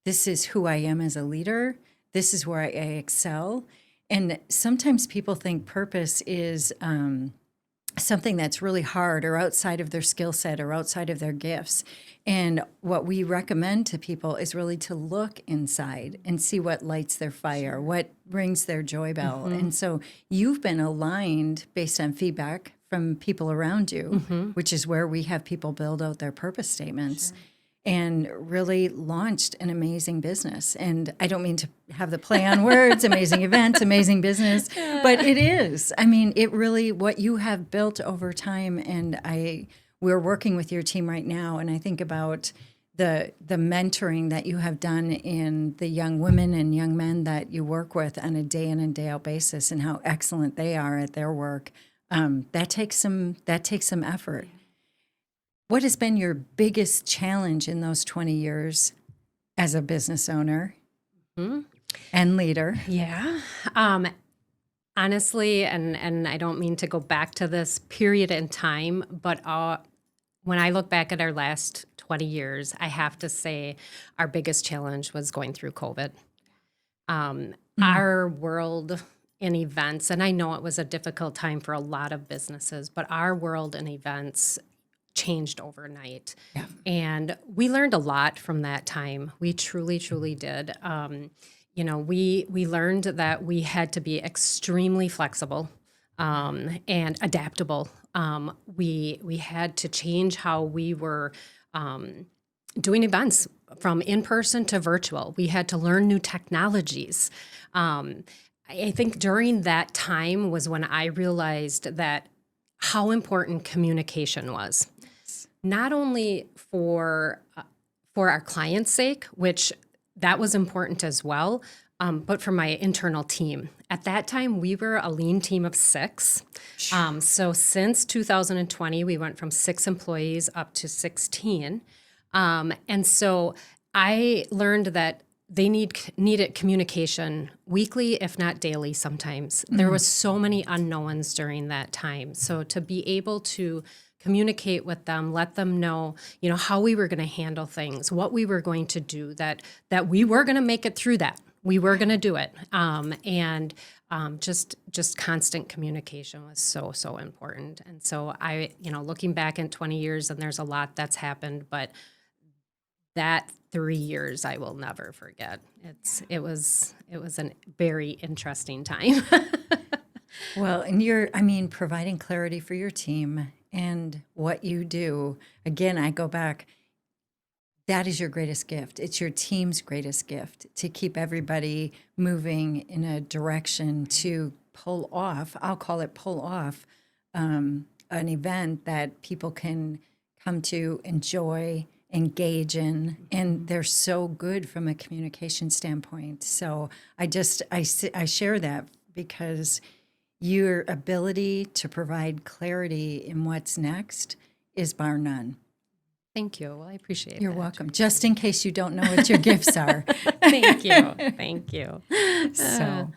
this is who I am as a leader. This is where I excel. And sometimes people think purpose is something that's really hard or outside of their skill set or outside of their gifts. And what we recommend to people is really to look inside and see what lights their fire, what rings their joy bell. And so you've been aligned based on feedback from people around you, which is where we have people build out their purpose statements. And really launched an amazing business. And I don't mean to have the play on words, amazing events, amazing business, but it is. I mean, it really, what you have built over time, and we're working with your team right now, and I think about the mentoring that you have done in the young women and young men that you work with on a day in and day out basis, and how excellent they are at their work. That takes some effort. What has been your biggest challenge in those 20 years as a business owner and leader? Yeah. Honestly, and I don't mean to go back to this period in time, but when I look back at our last 20 years, I have to say our biggest challenge was going through COVID. Our world in events, and I know it was a difficult time for a lot of businesses, but our world in events changed overnight. Yeah. And we learned a lot from that time. We truly, truly did. We learned that we had to be extremely flexible and adaptable. We had to change how we were doing events from in-person to virtual. We had to learn new technologies. I think during that time was when I realized that how important communication was. Not only for our clients' sake, which that was important as well, but for my internal team. At that time, we were a lean team of 6. So since 2020, we went from 6 employees up to 16. And so I learned that they needed communication weekly, if not daily sometimes. There was so many unknowns during that time. So to be able to communicate with them, let them know, how we were going to handle things, what we were going to do, that we were going to make it through that. We were going to do it. And just constant communication was so, so important. And so looking back in 20 years, and there's a lot that's happened, but that 3 years I will never forget. It was a very interesting time. Well, and providing clarity for your team and what you do. Again, I go back, that is your greatest gift. It's your team's greatest gift to keep everybody moving in a direction to pull off, I'll call it pull off, an event that people can come to enjoy, engage in, and they're so good from a communication standpoint. So I share that because your ability to provide clarity in what's next is bar none. Thank you. Well, I appreciate it. You're welcome. Just in case you don't know what your gifts are. Thank you. Thank you. So,